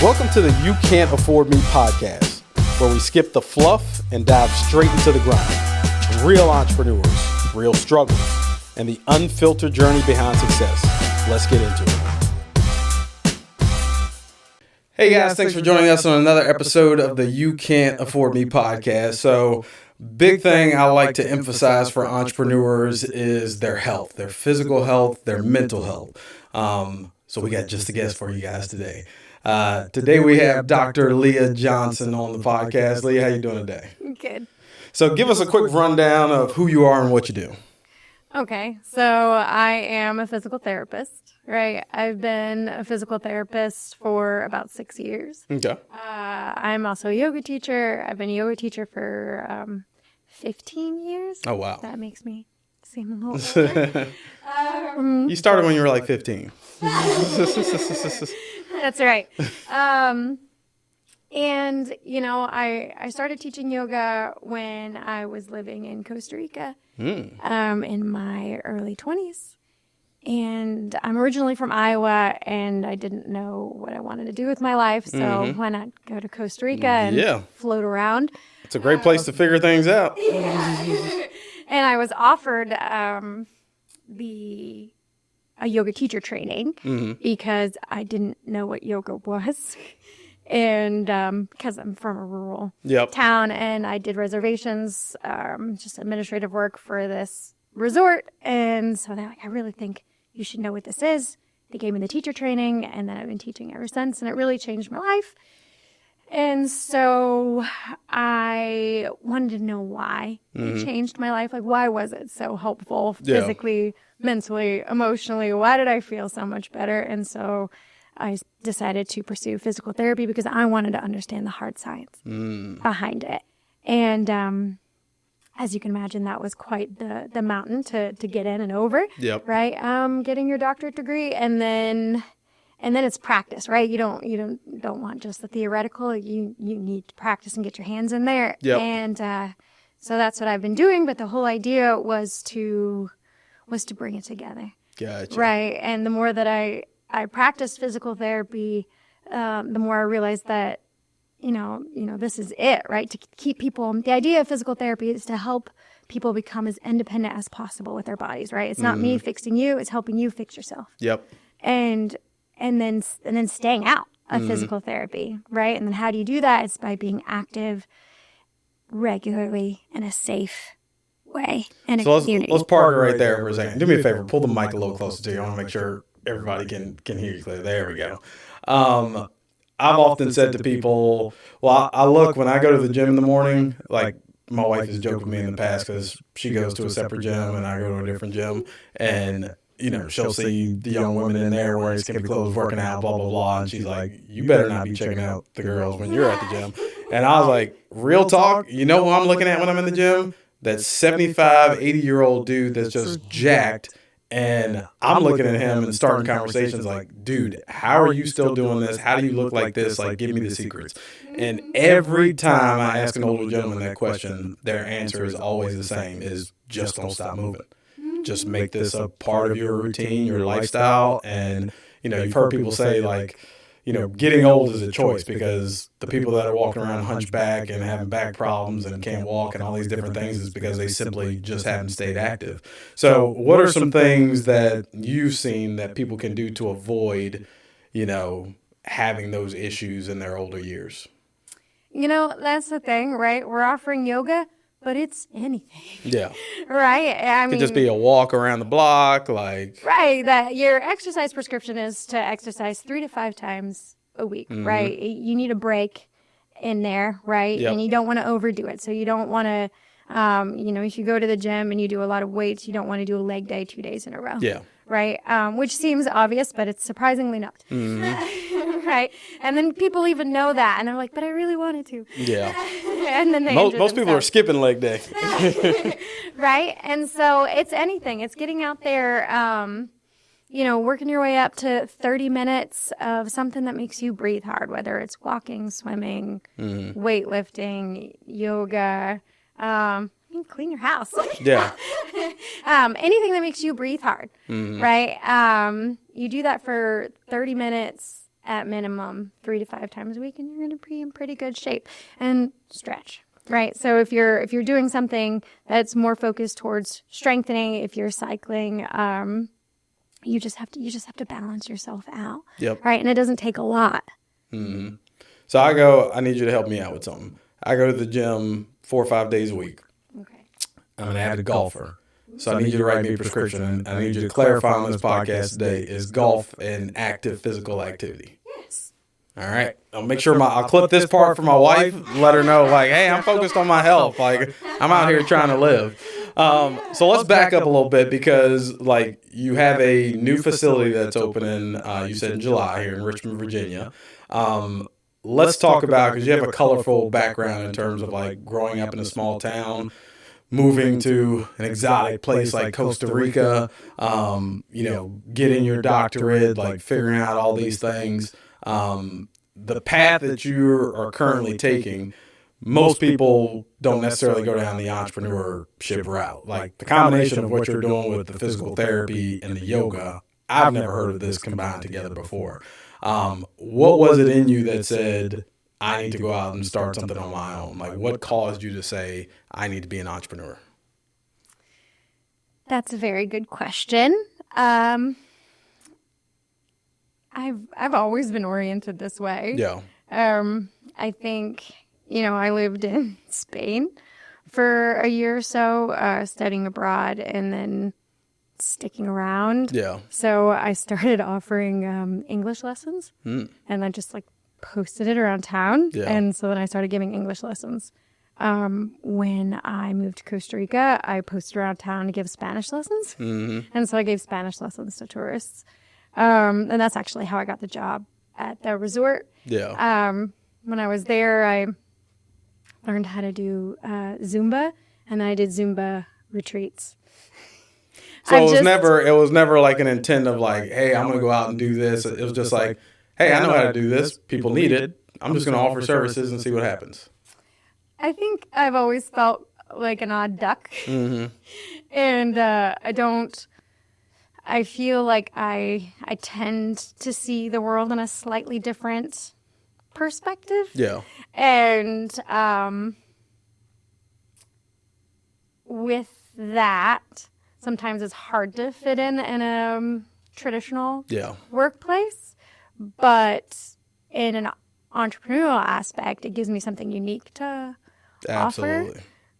Welcome to the You Can't Afford Me podcast, where we skip the fluff and dive straight into the grind. Real entrepreneurs, real struggles, and the unfiltered journey behind success. Let's get into it. Hey guys, thanks for joining us on another episode of the You Can't Afford Me podcast. So, big thing I like to emphasize for entrepreneurs is their health, their physical health, their mental health. So we got just a guest for you guys today. Today we have Dr. Leah Johnson on the podcast. Leah, how you doing today? Good. So give us a quick rundown of who you are and what you do. Okay, so I am a physical therapist, right? I've been a physical therapist for about 6 years. Okay. I'm also a yoga teacher. I've been a yoga teacher for 15 years. Oh, wow. That makes me seem a little older. You started when you were like 15. That's right. And, you know, I started teaching yoga when I was living in Costa Rica in my early 20s. And I'm originally from Iowa, and I didn't know what I wanted to do with my life. So why not go to Costa Rica and float around? It's a great place to figure things out. And I was offered a yoga teacher training because I didn't know what yoga was. And because I'm from a rural town, and I did reservations, just administrative work for this resort. And so they're like, I really think you should know what this is. They gave me the teacher training, and then I've been teaching ever since, and it really changed my life. And so I wanted to know why it changed my life. Like, why was it so helpful physically, mentally, emotionally? Why did I feel so much better? And so I decided to pursue physical therapy because I wanted to understand the hard science behind it. And as you can imagine, that was quite the mountain to get in and over. Yep. Right. Getting your doctorate degree, and then it's practice, right? You don't want just the theoretical. You need to practice and get your hands in there. Yep. And so that's what I've been doing. But the whole idea was to bring it together. Gotcha. Right. And the more that I practiced physical therapy, the more I realized that, you know, this is it, right? To keep people, the idea of physical therapy is to help people become as independent as possible with their bodies, right? It's not me fixing you, it's helping you fix yourself. Yep. And then staying out of physical therapy, right? And then how do you do that? It's by being active regularly in a safe way in a community. Let's park it right there for a second. Do me a favor, pull the mic a little closer to you. I want to make sure everybody can hear you clearly. There we go. I've often said to people, well, I look, when I go to the gym in the morning, like my wife has joked with me in the past because she goes to a separate gym and I go to a different gym, and you know, she'll see the young women in there wearing skimpy clothes, working out, blah, blah, blah. And she's like, you better not be checking out the girls when you're at the gym. And I was like, real talk, you know who I'm looking at when I'm in the gym? That 75, 80-year-old dude that's just jacked. And I'm looking at him and starting conversations like, dude, how are you still doing this? How do you look like this? Like, give me the secrets. And every time I ask an older gentleman that question, their answer is always the same, is just don't stop moving. Just make this a part of your routine, your lifestyle. And, you know, you've heard people say, like, you know, getting old is a choice, because the people that are walking around hunchback and having back problems and can't walk and all these different things is because they simply just haven't stayed active. So what are some things that you've seen that people can do to avoid, you know, having those issues in their older years? You know, that's the thing, right? We're offering yoga, but it's anything. Yeah. Right? I mean, it could just be a walk around the block, like. Right. That your exercise prescription is to exercise 3 to 5 times a week, right? You need a break in there, right? Yep. And you don't want to overdo it. So you don't want to, you know, if you go to the gym and you do a lot of weights, you don't want to do a leg day 2 days in a row. Yeah. Right? Which seems obvious, but it's surprisingly not. Right? And then people even know that, and they're like, but I really wanted to. Yeah. And then most people are skipping leg day. Right? And so it's anything. It's getting out there, you know, working your way up to 30 minutes of something that makes you breathe hard, whether it's walking, swimming, weightlifting, yoga, clean your house. Yeah. Anything that makes you breathe hard, right? You do that for 30 minutes at minimum 3 to 5 times a week, and you're going to be in pretty good shape. And stretch, right? So if you're doing something that's more focused towards strengthening, if you're cycling, you just have to balance yourself out. Yep. Right, and it doesn't take a lot. Mm-hmm. So I need you to help me out with something. I go to the gym 4 or 5 days a week. Okay. I'm an avid golfer. So I need you to write me a prescription, and I need you to clarify on this podcast today, is golf an active physical activity? Yes. All right. I'll make sure I'll clip this part for my wife, let her know, like, hey, I'm focused on my health. Like, I'm out here trying to live. So let's back up a little bit, because, like, you have a new facility that's opening, you said in July, here in Richmond, Virginia. Let's talk about, because you have a colorful background in terms of, like, growing up in a small town, moving to an exotic place like Costa Rica, getting your doctorate, like figuring out all these things. The path that you are currently taking, most people don't necessarily go down the entrepreneurship route. Like, the combination of what you're doing with the physical therapy and the yoga, I've never heard of this combined together before. What was it in you that said, I need to go out and start something on my own? Like, what caused you to say, I need to be an entrepreneur? That's a very good question. I've always been oriented this way. Yeah. I think, I lived in Spain for a year or so, studying abroad, and then sticking around. Yeah. So I started offering English lessons, and I just posted it around town. Yeah. And so then I started giving English lessons. When I moved to Costa Rica, I posted around town to give Spanish lessons. Mm-hmm. And so I gave Spanish lessons to tourists. And that's actually how I got the job at the resort. Yeah. When I was there, I learned how to do Zumba, and then I did Zumba retreats. So it was never like an intent of like, hey, I'm going to go out and do this. It was just like, hey, I know how to do this. People need it. I'm just going to offer services and see what happens. I think I've always felt like an odd duck. Mm-hmm. And I feel like I tend to see the world in a slightly different perspective. Yeah. And with that, sometimes it's hard to fit in a traditional workplace. But in an entrepreneurial aspect, it gives me something unique to offer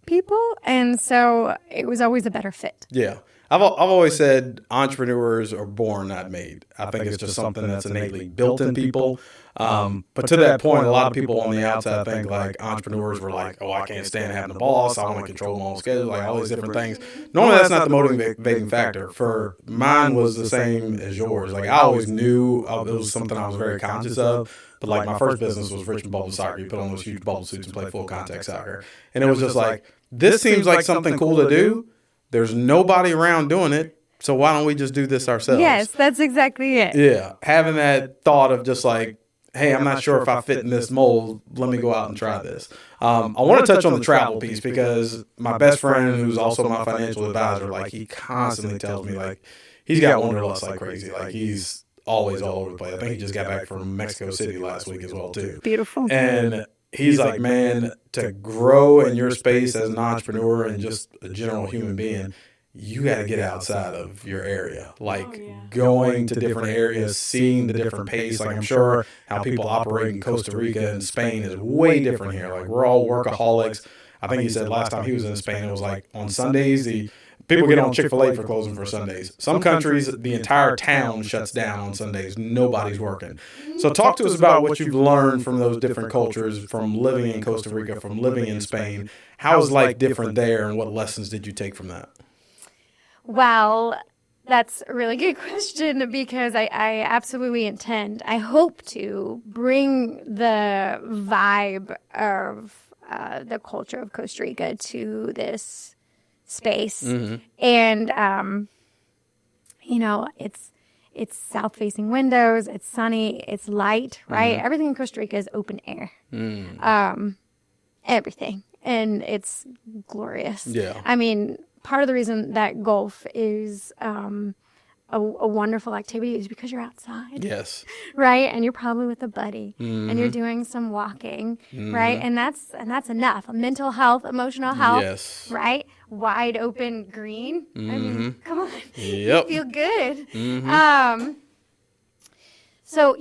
people. And so it was always a better fit. Yeah. I've always said entrepreneurs are born, not made. I think it's just something that's innately built in people. But to that point, a lot of people on the outside think like entrepreneurs were like, oh, I can't stand having a boss. I want to control my own schedule, like all these different things. Normally, that's not the motivating factor. For mine was the same as yours. Like, I always knew it was something I was very conscious of. But like, my first business was Richmond bubble soccer. You put on those huge bubble suits and play full contact soccer. And it was just like, this seems like something cool to do. There's nobody around doing it, so why don't we just do this ourselves? Yes, that's exactly it. Yeah, having that thought of just like, hey, I'm not sure if I fit in this mold. Let me go out and try this. I want to touch on the travel piece, because my best friend, who's also my financial advisor, like, he constantly tells me, like, he's got wanderlust like crazy. Like, he's always all over the place. I think he just got back from Mexico City last week as well, too. Beautiful. And he's like, man, to grow in your space as an entrepreneur and just a general human being, you got to get outside of your area. Like, going to different areas, seeing the different pace. Like, I'm sure how people operate in Costa Rica and Spain is way different here. Like, we're all workaholics. I think he said last time he was in Spain, it was like on Sundays, people get on Chick-fil-A for closing for Sundays. Some countries, the entire town shuts down on Sundays. Nobody's working. So talk to us about what you've learned from those different cultures, from living in Costa Rica, from living in Spain. How is life different there, and what lessons did you take from that? Well, that's a really good question, because I absolutely intend, I hope to bring the vibe of the culture of Costa Rica to this space. Mm-hmm. And, it's south-facing windows, it's sunny, it's light, right? Mm-hmm. Everything in Costa Rica is open air. Mm. Everything. And it's glorious. Yeah. I mean, part of the reason that golf is a wonderful activity is because you're outside. Yes. Right? And you're probably with a buddy and you're doing some walking, right? And that's enough. Mental health, emotional health, yes. right? Wide open green. I mean, come on. Yep. You feel good. So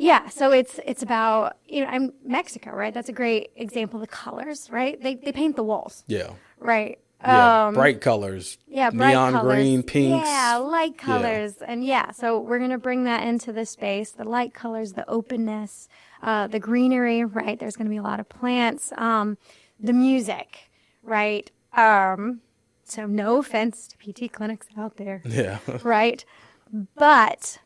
it's about, I'm Mexico, right? That's a great example. The colors, right? They paint the walls. Yeah. Right. Yeah, bright colors. Yeah, bright neon colors. Green, pinks. Yeah, light colors. Yeah. And so we're going to bring that into the space, the light colors, the openness, the greenery, right? There's going to be a lot of plants, the music, right? So no offense to PT clinics out there. Yeah. Right? But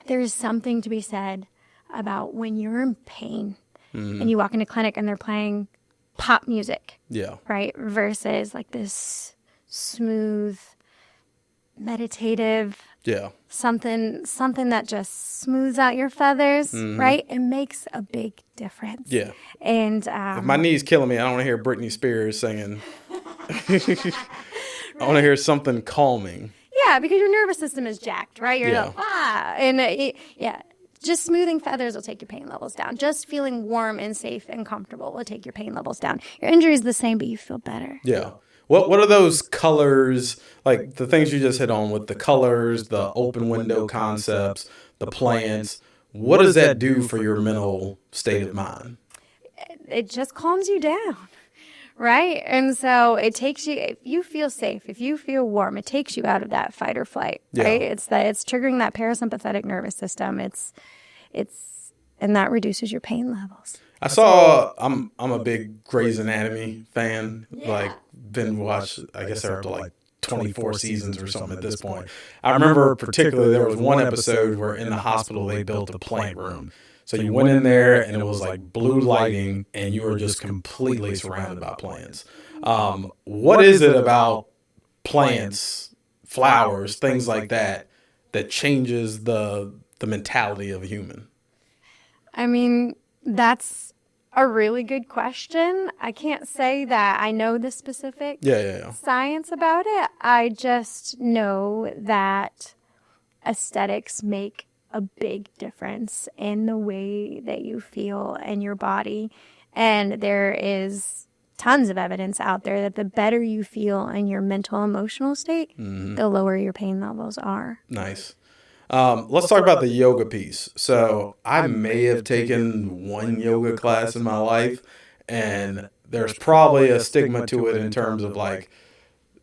there is something to be said about when you're in pain and you walk into clinic and they're playing pop music. Yeah. Right? Versus like this smooth, meditative. Yeah. Something that just smooths out your feathers, right? It makes a big difference. Yeah. And if my knee's killing me, I don't want to hear Britney Spears singing. I want to hear something calming. Yeah, because your nervous system is jacked, right? You're like, just smoothing feathers will take your pain levels down. Just feeling warm and safe and comfortable will take your pain levels down. Your injury is the same, but you feel better. Yeah. What are those colors, like the things you just hit on with the colors, the open window concepts, the plants? What does that do for your mental state of mind? It just calms you down. Right? And so it takes you, if you feel safe, if you feel warm, it takes you out of that fight or flight, right? It's triggering that parasympathetic nervous system. And that reduces your pain levels. I'm a big Grey's Anatomy fan. Like, been watched, I guess they're up to like 24 seasons or something at this point. I remember particularly there was one episode where in the hospital they built a plant room. So you went in there and it was like blue lighting and you were just completely surrounded by plants. What is it about plants, flowers, things like that changes the mentality of a human? I mean, that's a really good question. I can't say that I know the specific science about it. I just know that aesthetics make a big difference in the way that you feel and your body. And there is tons of evidence out there that the better you feel in your mental, emotional state, the lower your pain levels are. Nice. Let's talk about the yoga piece. So I may have taken one yoga class in my life, and there's probably a stigma to it in terms of like,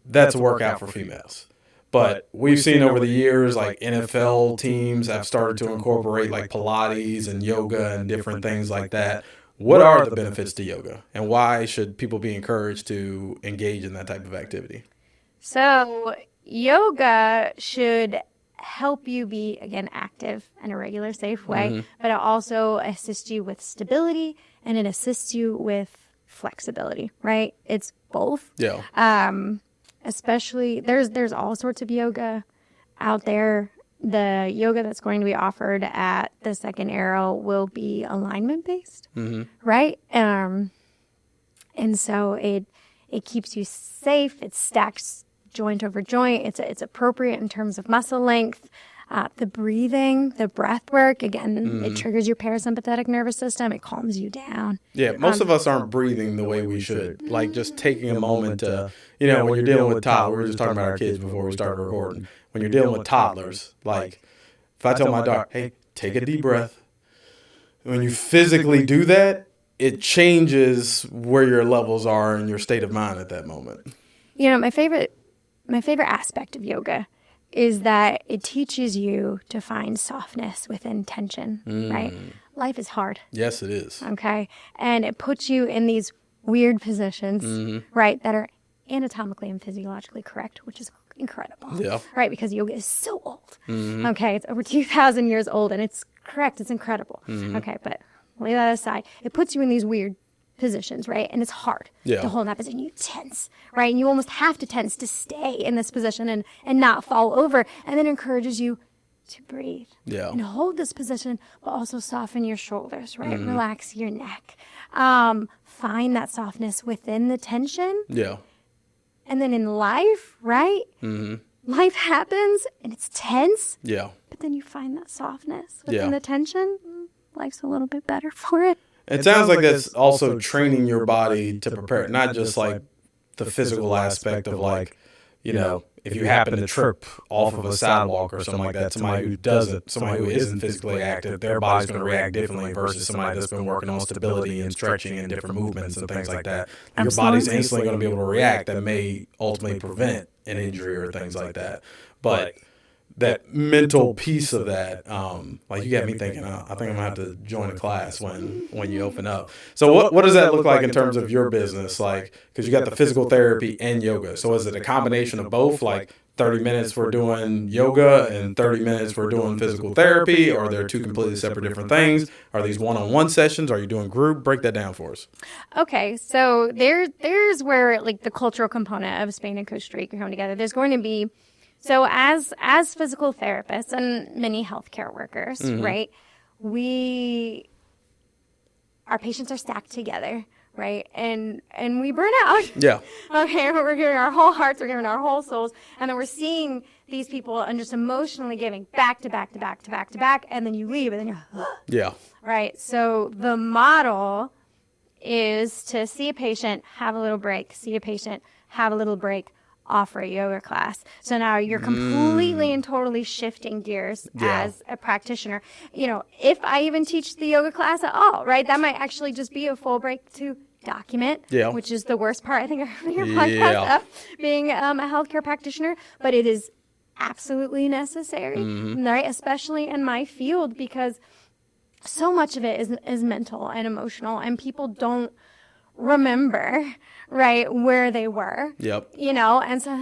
that's a workout for females. But we've seen over the years, like NFL teams have started to incorporate like Pilates and yoga and different things like that. What are the benefits to yoga, and why should people be encouraged to engage in that type of activity? So yoga should help you be, again, active in a regular, safe way, but it also assists you with stability and it assists you with flexibility, right? It's both. Yeah. Especially there's all sorts of yoga out there. The yoga that's going to be offered at the Second Arrow will be alignment based, right? And so it keeps you safe. It stacks joint over joint. It's appropriate in terms of muscle length. The breathing, the breath work, again, it triggers your parasympathetic nervous system. It calms you down. Yeah, most of us aren't breathing the way we should. Like just taking a moment to, when you're dealing with toddlers, we were just talking about our kids before we started recording. When you're dealing with toddlers, like if I tell my daughter, hey, take a deep breath. When you physically do that, it changes where your levels are and your state of mind at that moment. My favorite aspect of yoga is that it teaches you to find softness within tension, right? Life is hard. Yes, it is. Okay. And it puts you in these weird positions, right, that are anatomically and physiologically correct, which is incredible. Yeah. Right? Because yoga is so old. Okay. It's over 2,000 years old and it's correct. It's incredible. Okay. But lay that aside. It puts you in these weird positions, right? And it's hard to hold that position. You tense, right? And you almost have to tense to stay in this position and not fall over. And then encourages you to breathe and hold this position, but also soften your shoulders, right? Relax your neck. Find that softness within the tension. Yeah. And then in life, right? life happens and it's tense. Yeah. But then you find that softness within the tension. Life's a little bit better for it. It sounds like that's also training your body to prepare, not just like the physical aspect of like, you know, if you happen to trip off of a sidewalk or something like that, somebody who doesn't, somebody who isn't physically active, their body's going to react differently versus somebody that's been working on stability and stretching and different movements and things like that. Your body's instantly going to be able to react that may ultimately prevent an injury or things like that. But that mental piece of that, like you got me thinking, I think I'm gonna have to join a class when you open up. So what does that look like in terms of your business? Like, because you got the physical therapy and yoga. So is it a combination of both? Like 30 minutes we're doing yoga and 30 minutes we're doing physical therapy, or they're two completely separate different things? Are these one-on-one sessions? Are you doing group? Break that down for us. Okay, so there's where like the cultural component of Spain and Costa Rica come together. There's going to be So as physical therapists and many healthcare workers, right, our patients are stacked together, right, and we burn out. Yeah. Okay, we're giving our whole hearts, we're giving our whole souls, and then we're seeing these people and just emotionally giving back to back to back to back to back, and then you leave, and then you're, yeah. Right, so the model is to see a patient, have a little break, see a patient, have a little break, offer a yoga class. So now you're completely and totally shifting gears as a practitioner. You know, if I even teach the yoga class at all, right, that might actually just be a full break to document, which is the worst part, I think, of your podcast of being a healthcare practitioner. But it is absolutely necessary, right, especially in my field, because so much of it is mental and emotional, and people don't remember, right, where they were. Yep. You know, and so,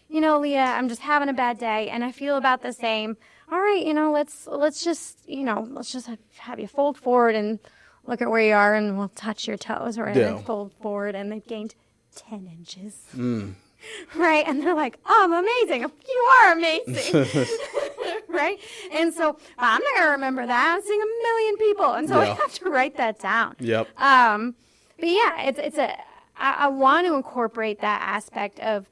you know, Leah, I'm just having a bad day, and I feel about the same. All right, you know, let's just have you fold forward and look at where you are, and we'll touch your toes, right? And they fold forward, and they've gained 10 inches. Right? And they're like, oh, I'm amazing. You are amazing. Right? And so I'm not going to remember that. I'm seeing a million people. And so I have to write that down. Yep. But yeah, I want to incorporate that aspect of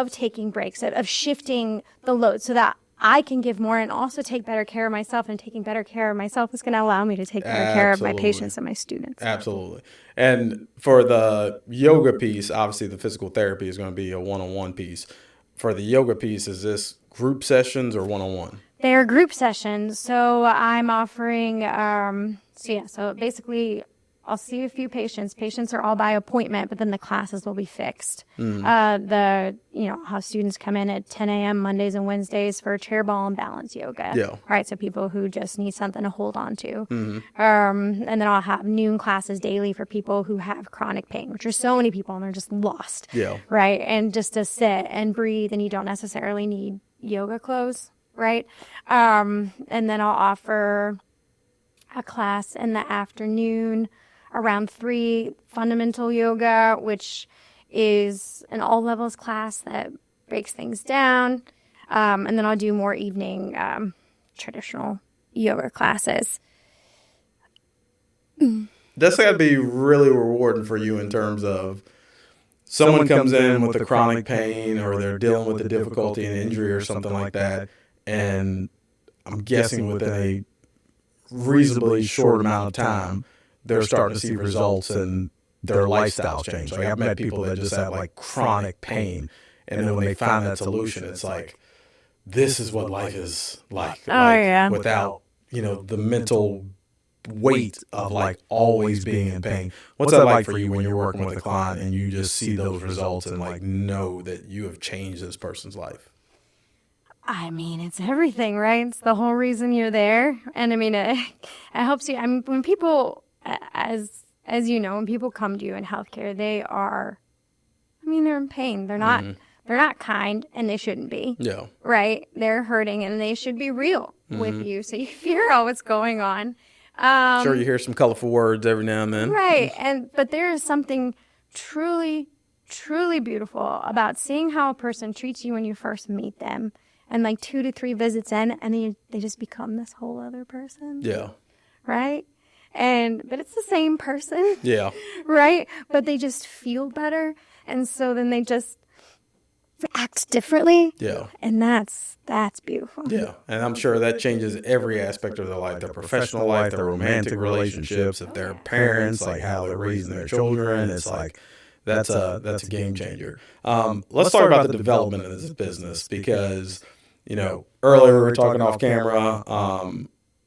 taking breaks, of shifting the load so that I can give more and also take better care of myself. And taking better care of myself is going to allow me to take better care of my patients and my students. Absolutely. And for the yoga piece, obviously the physical therapy is going to be a one-on-one piece. For the yoga piece, is this group sessions or one-on-one? They are group sessions. So I'm offering, so basically I'll see a few patients. Patients are all by appointment, but then the classes will be fixed. How students come in at 10 a.m. Mondays and Wednesdays for chair ball and balance yoga. Yeah. Right. So people who just need something to hold on to. And then I'll have noon classes daily for people who have chronic pain, which are so many people and they're just lost. Yeah. Right. And just to sit and breathe, and you don't necessarily need yoga clothes. Right. And then I'll offer a class in the afternoon around 3, fundamental yoga, which is an all levels class that breaks things down. And then I'll do more evening traditional yoga classes. That's got to be really rewarding for you in terms of someone comes in with a chronic pain, or they're dealing with a difficulty, an injury or something like that. And I'm guessing within a reasonably short amount of time, they're starting to see results and their lifestyles change. Like I've met people that just have like chronic pain, and then when they find that solution, it's like, this is what life is like. Without, the mental weight of like always being in pain. What's that like for you when you're working with a client and you just see those results and like know that you have changed this person's life? I mean, it's everything, right? It's the whole reason you're there. And I mean, it helps you. I mean, when people, as you know, when people come to you in healthcare, they're in pain. They're not kind, and they shouldn't be. Yeah. Right? They're hurting, and they should be real with you, so you figure out what's going on. Sure, you hear some colorful words every now and then. Right. But there is something truly, truly beautiful about seeing how a person treats you when you first meet them. And like 2 to 3 visits in, and then they just become this whole other person. Yeah. Right? But it's the same person. Yeah. Right? But they just feel better. And so then they just act differently. Yeah. And that's beautiful. Yeah. And I'm sure that changes every aspect of their life, their professional life, their romantic relationships, if they're parents, like how they're raising their children. It's like, that's a game changer. Let's talk about the development of this business because, earlier we were talking off camera,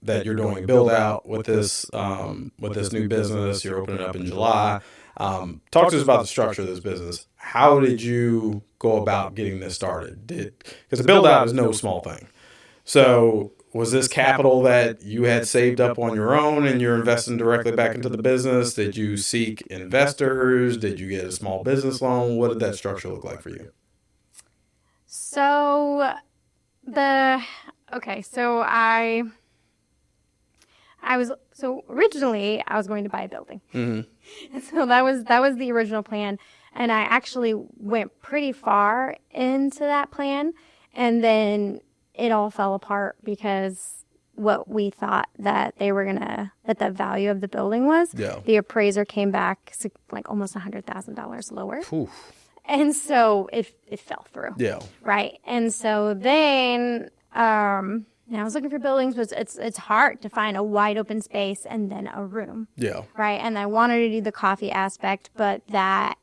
that you're doing a build out with this new business. You're opening up in July. Talk to us about the structure of this business. How did you go about getting this started? Because a build out is no small thing. So was this capital that you had saved up on your own and you're investing directly back into the business? Did you seek investors? Did you get a small business loan? What did that structure look like for you? So originally I was going to buy a building. Mm-hmm. And so that was the original plan. And I actually went pretty far into that plan. And then it all fell apart because what we thought that that the value of the building was, the appraiser came back like almost $100,000 lower. Oof. And so it fell through. Yeah. Right. And so then, I was looking for buildings, but it's hard to find a wide open space and then a room. Yeah. Right. And I wanted to do the coffee aspect, but that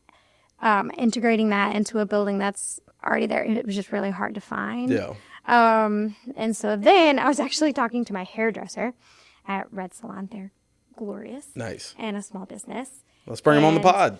integrating that into a building that's already there, it was just really hard to find. Yeah. And so then I was actually talking to my hairdresser at Red Salon. They're glorious. Nice. And a small business. Let's bring them on the pod.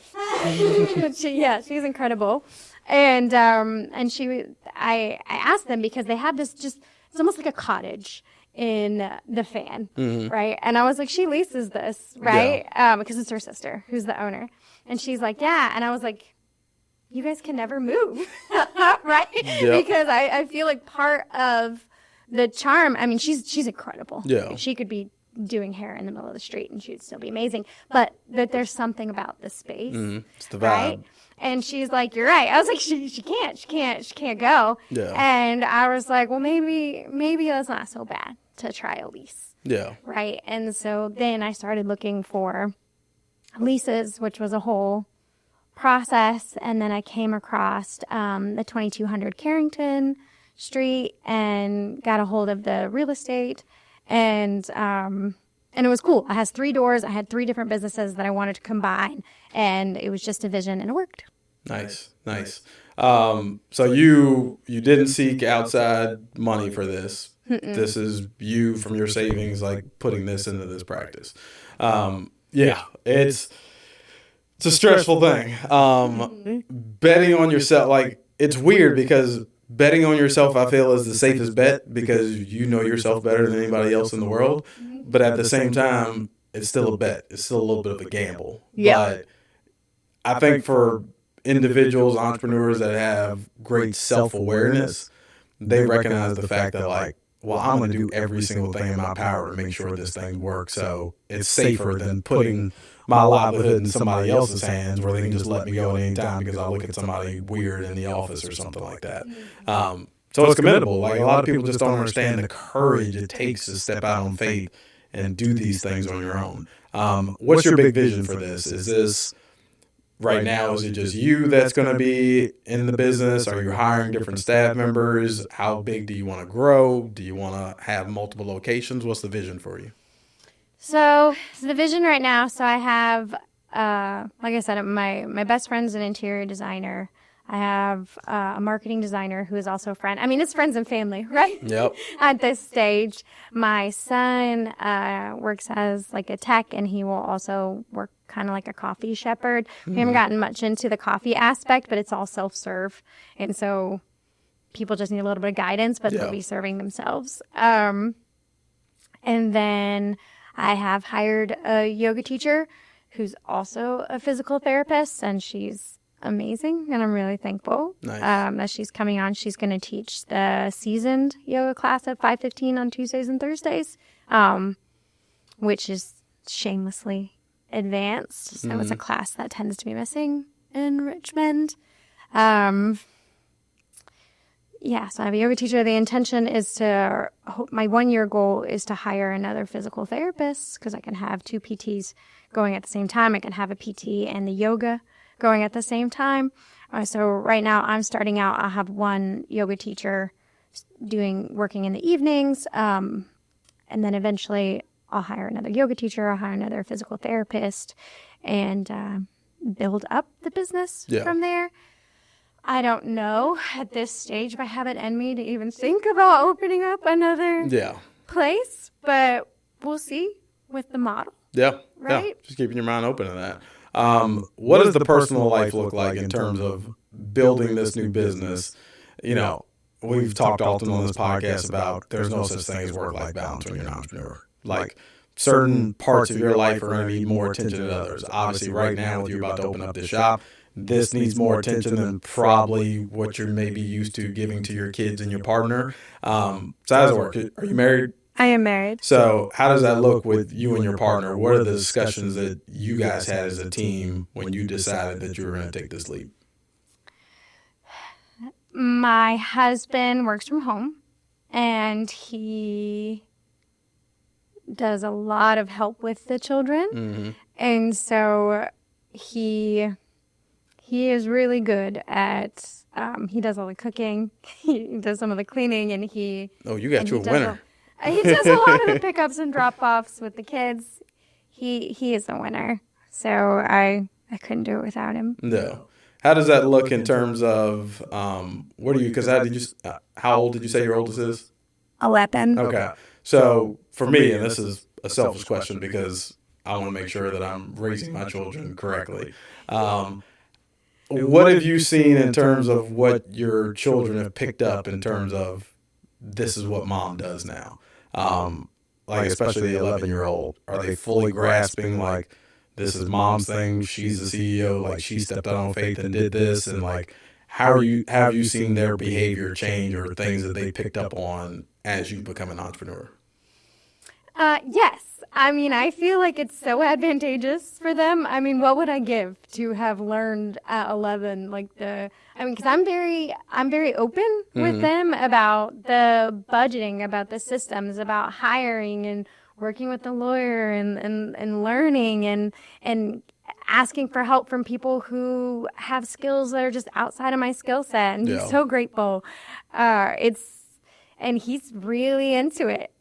She's incredible. And I asked them because they have this it's almost like a cottage in the fan, right? And I was like, she leases this, right? Yeah. Because it's her sister who's the owner. And she's like, yeah. And I was like, you guys can never move, right? Yep. Because I feel like part of the charm, I mean, she's incredible. Yeah. She could be doing hair in the middle of the street and she'd still be amazing. But there's something about the space. It's the vibe. Right? And she's like, you're right. I was like, she can't go. Yeah. And I was like, well, maybe that's not so bad to try a lease. Yeah. Right. And so then I started looking for leases, which was a whole process. And then I came across the 2200 Carrington Street and got a hold of the real estate. And it was cool. I had 3 doors. I had 3 different businesses that I wanted to combine, and it was just a vision, and it worked. Nice. So you didn't seek outside money for this. Mm-mm. This is you from your savings, like putting this into this practice. It's a stressful thing. Betting on yourself, like it's weird because betting on yourself, I feel, is the safest bet because you know yourself better than anybody else in the world. But at the same time, it's still a bet. It's still a little bit of a gamble. Yeah. But I think for individuals, entrepreneurs that have great self-awareness, they recognize the fact that, like, well, I'm going to do every single thing in my power to make sure this thing works. So it's safer than putting my livelihood in somebody else's hands where they can just let me go at any time because I look at somebody weird in the office or something like that. So it's committable. Like a lot of people just don't understand the courage it takes to step out on faith and do these things on your own. What's your big vision for this? Is this right now, is it just you that's going to be in the business? Are you hiring different staff members? How big do you want to grow? Do you want to have multiple locations? What's the vision for you? So the vision right now, so I have, like I said, my best friend's an interior designer. I have a marketing designer who is also a friend. I mean, it's friends and family, right? Yep. At this stage. My son works as like a tech, and he will also work kind of like a coffee shepherd. We haven't gotten much into the coffee aspect, but it's all self-serve. And so people just need a little bit of guidance, but they'll be serving themselves. And then I have hired a yoga teacher who's also a physical therapist, and she's amazing, and I'm really thankful that she's coming on. She's going to teach the seasoned yoga class at 5:15 on Tuesdays and Thursdays, which is shamelessly advanced. So it's a class that tends to be missing in Richmond. So I have a yoga teacher. The intention is my 1-year goal is to hire another physical therapist because I can have 2 PTs going at the same time. I can have a PT and the yoga going at the same time. So right now I'm starting out. I have one yoga teacher working in the evenings. And then eventually I'll hire another yoga teacher. I'll hire another physical therapist and build up the business from there. I don't know at this stage if I have it in me to even think about opening up another place, but we'll see with the model. Yeah. Right? Yeah. Just keeping your mind open to that. What does the personal life look like in terms of building this new business? You know, we've talked often on this podcast about there's no such thing as work-life balance when you're an entrepreneur. Like certain parts of your life are going to need more attention than others. Obviously, right now, with you about to open up this shop, this needs more attention than probably what you're maybe used to giving to your kids and your partner. So how does it work? Are you married? I am married. So how does that look with you and your partner? What are the discussions that you guys had as a team when you decided that you were going to take this leap? My husband works from home, and he does a lot of help with the children. And so he is really good at, he does all the cooking, he does some of the cleaning, and you got you a winner. He does a lot of the pickups and drop-offs with the kids. He is the winner. So I couldn't do it without him. No. How does that look in terms of, how old did you say your oldest is? 11. Okay. So for me, and this is a selfish question because I want to make sure that I'm raising my children correctly. What have you seen in terms of what your children have picked up in terms of this is what mom does now? Like especially the 11-year-old, are they fully grasping like this is mom's thing? She's the CEO. Like she stepped out on faith and did this, and like have you seen their behavior change or things that they picked up on as you become an entrepreneur? Yes. I mean, I feel like it's so advantageous for them. I mean, what would I give to have learned at 11, because I'm very open with them about the budgeting, about the systems, about hiring and working with the lawyer and learning and asking for help from people who have skills that are just outside of my skill set. And he's so grateful. And he's really into it.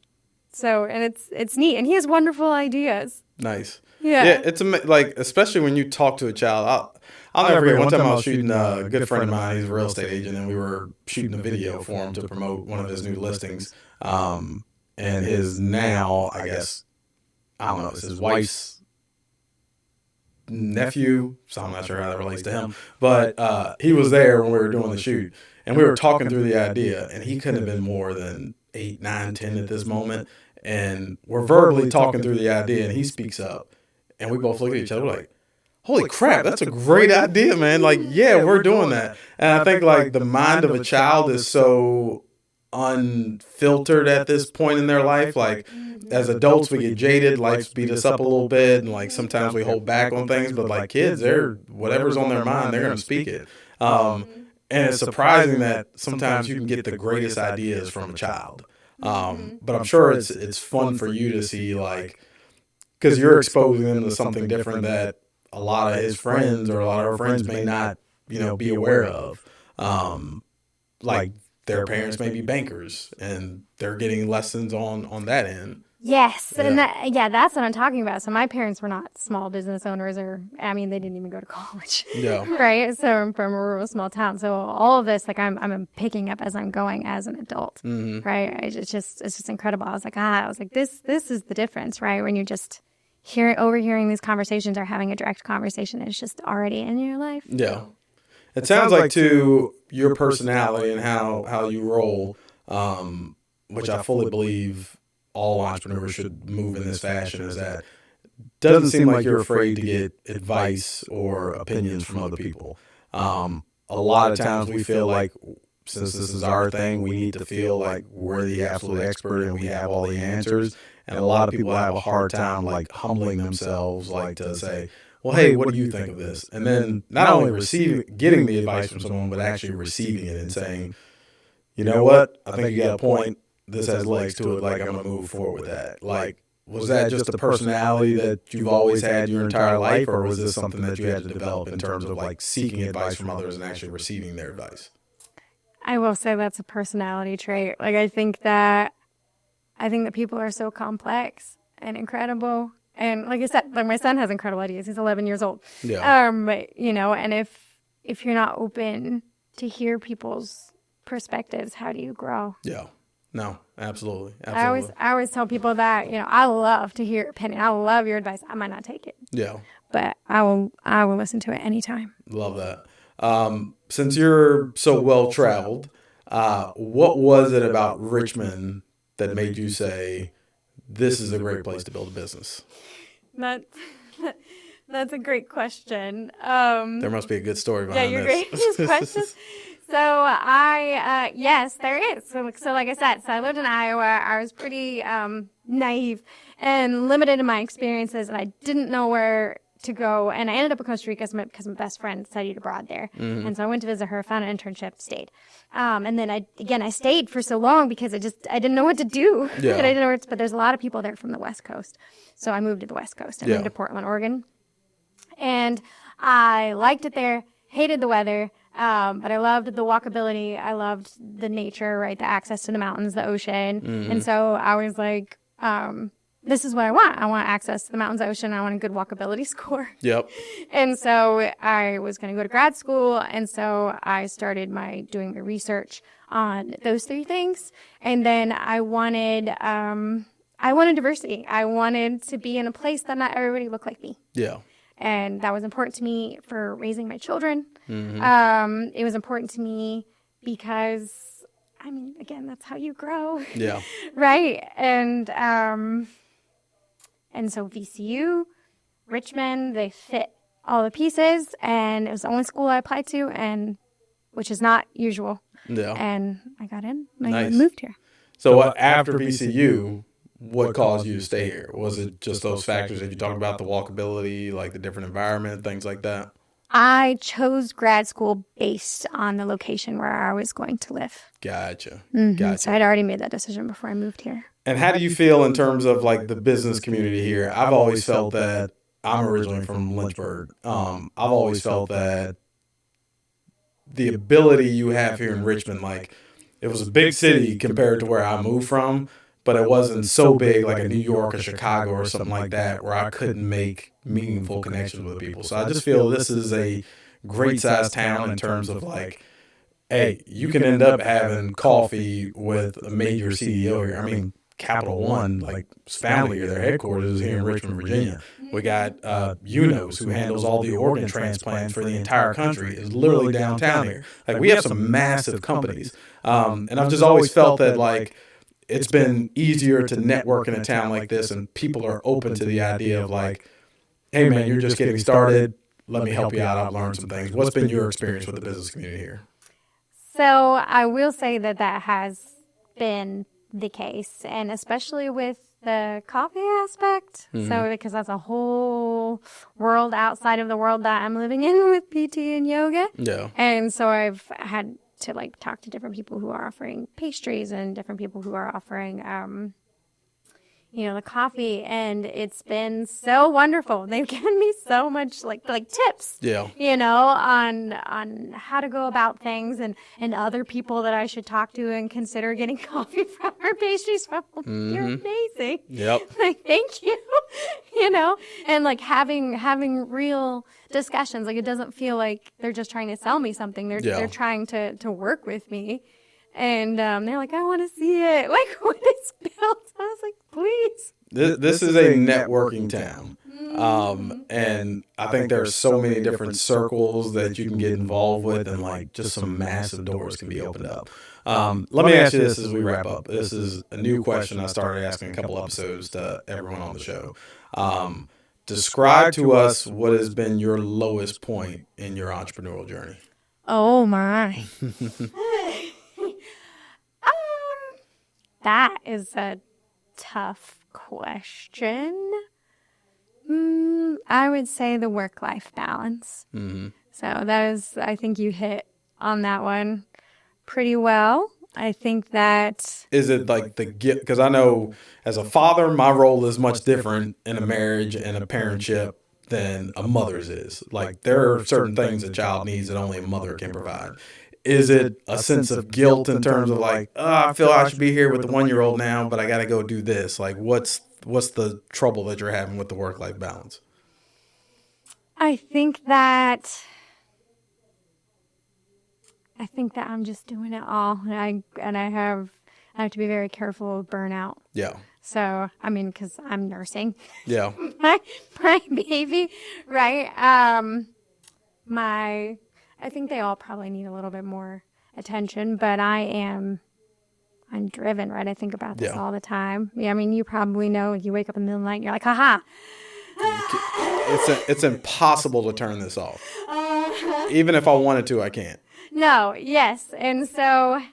So, and it's neat, and he has wonderful ideas. Nice. Yeah. It's like, especially when you talk to a child. I'll never forget one time I was shooting a good friend of mine. He's a real estate agent, and we were shooting a video for him to promote one of his new listings. And his now, I guess, I don't know, it's his wife's nephew, so I'm not sure how that relates to him. But he was there when we were doing the shoot, and we were talking through the idea, and he couldn't have been more than 8, 9, 10 at this moment. And we're verbally talking through the idea, and he speaks up, and we both look at each other like, holy crap, that's a great idea, man. Like, yeah, we're doing that. And I think like the mind of a child is so unfiltered at this point in their life. Like as adults, we get jaded, life beat us up a little bit, and like sometimes we hold back on things, but like kids, they're whatever's on their mind, they're going to speak it. And it's surprising that sometimes you can get the greatest ideas from a child. But I'm sure it's fun for you to see, like, because you're exposing them to something different that a lot of his friends or a lot of our friends may not, be aware of. Like their parents may be bankers, and they're getting lessons on that end. Yes, and that's what I'm talking about. So my parents were not small business owners, they didn't even go to college. Yeah. Right. So I'm from a rural small town. So all of this, like I'm picking up as I'm going as an adult. Mm-hmm. Right. It's just incredible. I was like, this is the difference, right? When you're just overhearing these conversations or having a direct conversation, it's just already in your life. Yeah. It sounds like too your personality and how you roll, which I fully believe all entrepreneurs should move in this fashion, is that doesn't seem like you're afraid to get advice or opinions from other people. A lot of times we feel like since this is our thing, we need to feel like we're the absolute expert and we have all the answers. And a lot of people have a hard time like humbling themselves, like to say, well, hey, what do you think of this? And then not only getting the advice from someone, but actually receiving it and saying, you know what? I think you got a point. This has legs to it. Like, I'm going to move forward with that. Like, was that just a personality that you've always had your entire life, or was this something that you had to develop in terms of like seeking advice from others and actually receiving their advice? I will say that's a personality trait. Like, I think that people are so complex and incredible. And like I said, like my son has incredible ideas. He's 11 years old. Yeah. You know, and if you're not open to hear people's perspectives, how do you grow? Yeah. No, absolutely. I always tell people that, you know, I love to hear your opinion. I love your advice. I might not take it. Yeah. But I will listen to it anytime. Love that. Since you're so well traveled, what was it about Richmond that made you say, this is a great place to build a business? That's a great question. There must be a good story behind you're this. great questions. So yes, there is. So like I said, I lived in Iowa. I was pretty naive and limited in my experiences, and I didn't know where to go. And I ended up in Costa Rica because my best friend studied abroad there. Mm-hmm. And so I went to visit her, found an internship, stayed. And then I stayed for so long because I didn't know what to do. Yeah. I didn't know but there's a lot of people there from the West Coast. So I moved to the West Coast. I moved to Portland, Oregon. And I liked it there, hated the weather. But I loved the walkability. I loved the nature, right? The access to the mountains, the ocean. Mm-hmm. And so I was like, this is what I want. I want access to the mountains, ocean. I want a good walkability score. Yep. And so I was going to go to grad school. And so I started doing my research on those three things. And then I wanted diversity. I wanted to be in a place that not everybody looked like me. Yeah. And that was important to me for raising my children. Mm-hmm. It was important to me because, I mean, again, that's how you grow. Yeah. Right. And so VCU, Richmond, they fit all the pieces. And it was the only school I applied to, and which is not usual. Yeah. And I got in. Nice. I moved here. So after VCU, what caused you to stay here? Was it just those factors that you talked about, the walkability, like the different environment, things like that? I chose grad school based on the location where I was going to live. Gotcha. Mm-hmm. Gotcha. So I'd already made that decision before I moved here. And how do you feel in terms of like the business community here? I've always felt that I'm originally from Lynchburg. I've always felt that the ability you have here in Richmond, like it was a big city compared to where I moved from, but it wasn't so big like a New York or Chicago or something like that where I couldn't make meaningful connections with people. So I just feel this is a great sized town in terms of like, hey, you can end up having coffee with a major CEO here. I mean, Capital One, like family here, their headquarters is here in Richmond, Virginia. We got UNOS, who handles all the organ transplants for the entire country, is literally downtown here. Like we have some massive companies. And I've just always felt that like it's been easier to network in a town like this, and people are open to the idea of like, hey man, you're just getting started. Let me help you out. I've learned some things. What's been your experience with the business community here? So I will say that has been the case, and especially with the coffee aspect. Mm-hmm. So because that's a whole world outside of the world that I'm living in with PT and yoga. Yeah. And so I've had to like talk to different people who are offering pastries and different people who are offering the coffee, and it's been so wonderful. They've given me so much like tips, on how to go about things, and other people that I should talk to and consider getting coffee from or pastries from. Mm-hmm. You're amazing. Yep. Like, thank you. And like having real discussions. Like, it doesn't feel like they're just trying to sell me something. They're trying to work with me. And they're like, I want to see it. Like, when it's built. I was like, please. This is a networking town. And I think there's so many different circles that you can get involved with, and like just some massive doors can be opened up. Let me ask you this as we wrap up. This is a new question I started asking a couple episodes to everyone on the show. Describe to us what has been your lowest point in your entrepreneurial journey. Oh my. That is a tough question. I would say the work-life balance. Mm-hmm. So that is, I think you hit on that one pretty well. I think that... Is it like the gift? Because I know as a father, my role is much different in a marriage and a parentship than a mother's is. Like there are certain things a child needs that only a mother can provide. Is it a sense of guilt in terms of like, oh, I feel I should be here with the 1-year-old now, but I got to go do this? Like what's the trouble that you're having with the work-life balance? I think that I'm just doing it all, and I have to be very careful of burnout. Yeah. So, I mean, because I'm nursing. Yeah. my baby, right? I think they all probably need a little bit more attention, but I'm driven, right? I think about this all the time. Yeah, I mean, you probably know you wake up in the middle of the night and you're like, haha. It's impossible to turn this off. Even if I wanted to, I can't. No, yes. And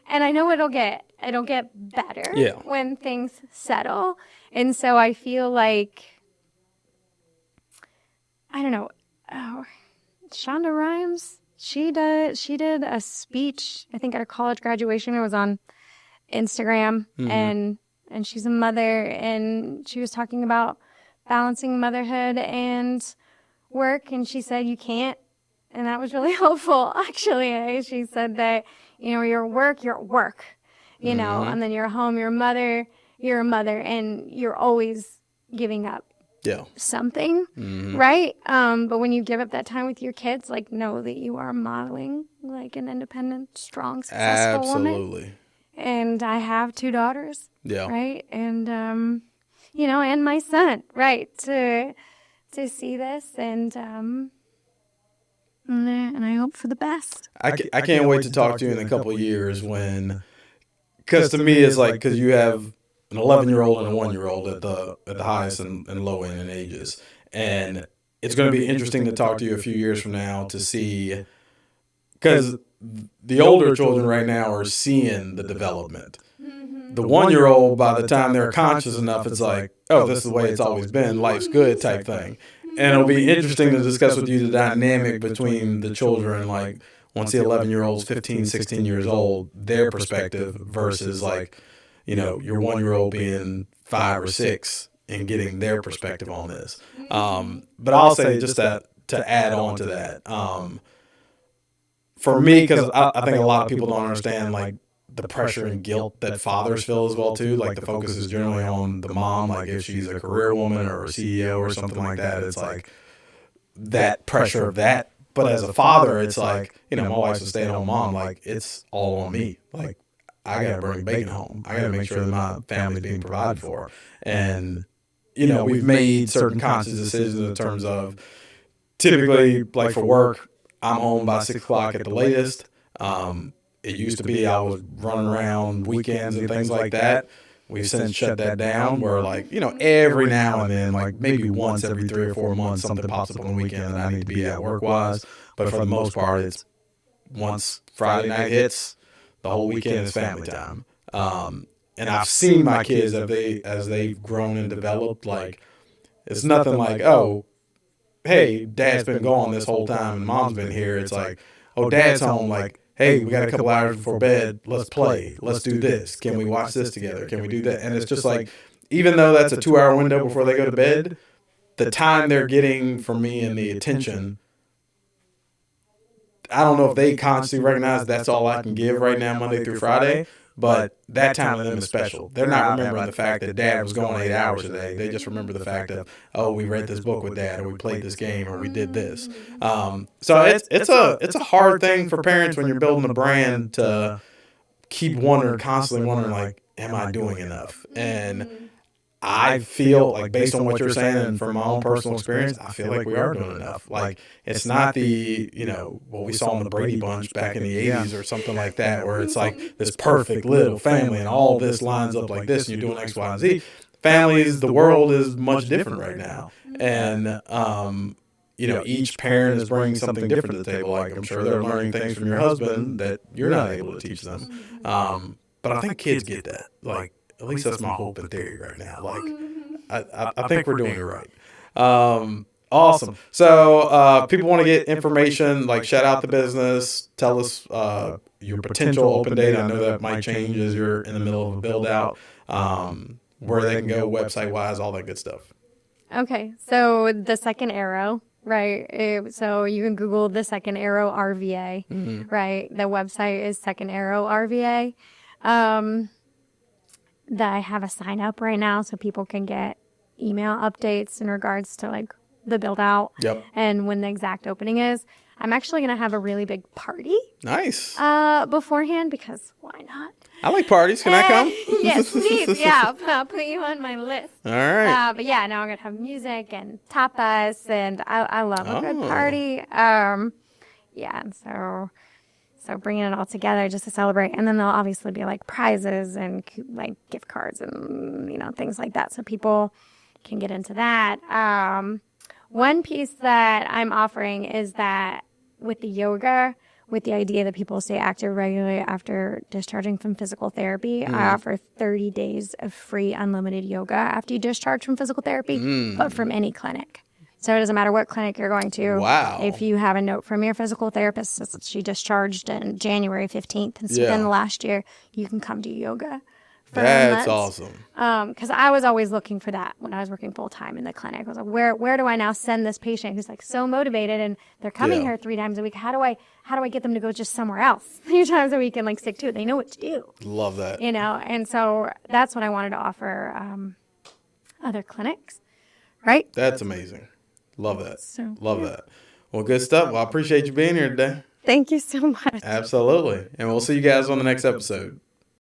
I know it'll get better when things settle. And so I feel like, I don't know, Shonda Rhimes, she did a speech, I think at her college graduation. It was on Instagram, and she's a mother, and she was talking about balancing motherhood and work, and she said you can't. And that was really helpful, actually. She said that, you're at work, and then you're home, you're a mother, and you're always giving up something, right? But when you give up that time with your kids, like, know that you are modeling, like, an independent, strong, successful woman. Absolutely. And I have 2 daughters, right? And, and my son, right, to see this, and I hope for the best. I can't wait to talk to you in a couple of years because to me it's like, because you have an 11-year-old and a 1-year-old at the highest and low end in ages, and it's going to be interesting to talk to you a few years from now to see, because the older children right now are seeing the development. The 1-year-old, by the time they're conscious enough, it's like, oh, this is the way it's always been, life's good type thing. And it'll be interesting to discuss with you the dynamic between the children, like once the 11-year-old's 15, 16 years old, their perspective versus like, your 1-year-old being 5 or 6 and getting their perspective on this. But I'll say just that to add on to that, for me, because I think a lot of people don't understand like the pressure and guilt that fathers feel as well too. Like the focus is generally on the mom, like if she's a career woman or a CEO or something like that, it's like that pressure of that. But as a father, it's like, my wife's a stay-at-home mom, like it's all on me. Like I gotta bring bacon home. I gotta make sure that my family's being provided for. And we've made certain conscious decisions in terms of, typically, like for work, I'm home by 6 o'clock at the latest. It used to be I was running around weekends and things like that. We've since shut that down where, like, every now and then, like maybe once every 3 or 4 months, something pops up on the weekend that I need to be at work-wise. But for the most part, it's once Friday night hits, the whole weekend is family time. And I've seen my kids as they've grown and developed, like, it's nothing like, oh, hey, dad's been gone this whole time and mom's been here. It's like, oh, dad's home, like, hey, we got a couple hours before bed. Let's play. Let's do this. Can we watch this together? Can we do that? And it's just like, even though that's a 2-hour window before they go to bed, the time they're getting from me and the attention, I don't know if they consciously recognize that's all I can give right now, Monday through Friday, but that time with them is special. They're not remembering the fact that dad was going 8 hours a day. They just remember the fact of, oh, we read this book with dad, or we played this game, or we did this. So it's a hard thing for parents when you're building a brand to keep constantly wondering, like, am I doing enough? And I feel like, based on what you're saying and from my own personal experience, I feel like we are doing enough. Like, it's not the, what we saw in the Brady Bunch back in the 80s or something like that, where it's like this perfect little family and all this lines up like this and you're doing X, Y, and Z. Families, the world is much different right now. And, each parent is bringing something different to the table. Like, I'm sure they're learning things from your husband that you're not able to teach them. But I think kids get that. Like, at least that's my hope and theory right now. Like, I think we're doing it right. Awesome. So people want to get information, like shout out the business, tell us your potential open date. I know that might change as you're in the middle of a build out, where they can go website wise, all that good stuff. Okay. So the second arrow, right? So you can Google the Second Arrow RVA, right? The website is Second Arrow RVA. That I have a sign up right now so people can get email updates in regards to like the build out and when the exact opening is. I'm actually going to have a really big party. Nice. Beforehand, because why not? I like parties. Can I come? Yes, please. Yeah, I'll put you on my list. All right. But yeah, now I'm going to have music and tapas, and I love a good party. Yeah, and so bringing it all together just to celebrate. And then there'll obviously be like prizes and like gift cards and, things like that. So people can get into that. One piece that I'm offering is that with the yoga, with the idea that people stay active regularly after discharging from physical therapy, I offer 30 days of free unlimited yoga after you discharge from physical therapy, but from any clinic. So it doesn't matter what clinic you're going to. Wow. If you have a note from your physical therapist that she discharged on January 15th, and within the last year, you can come do yoga. That's awesome. Because I was always looking for that when I was working full time in the clinic. I was like, where do I now send this patient who's like so motivated and they're coming here 3 times a week? How do I get them to go just somewhere else 3 times a week and like stick to it? They know what to do. Love that. And so that's what I wanted to offer other clinics, right? That's amazing. Love that. So, Love that. Well, good stuff. Well, I appreciate you being here today. Thank you so much. Absolutely. And we'll see you guys on the next episode.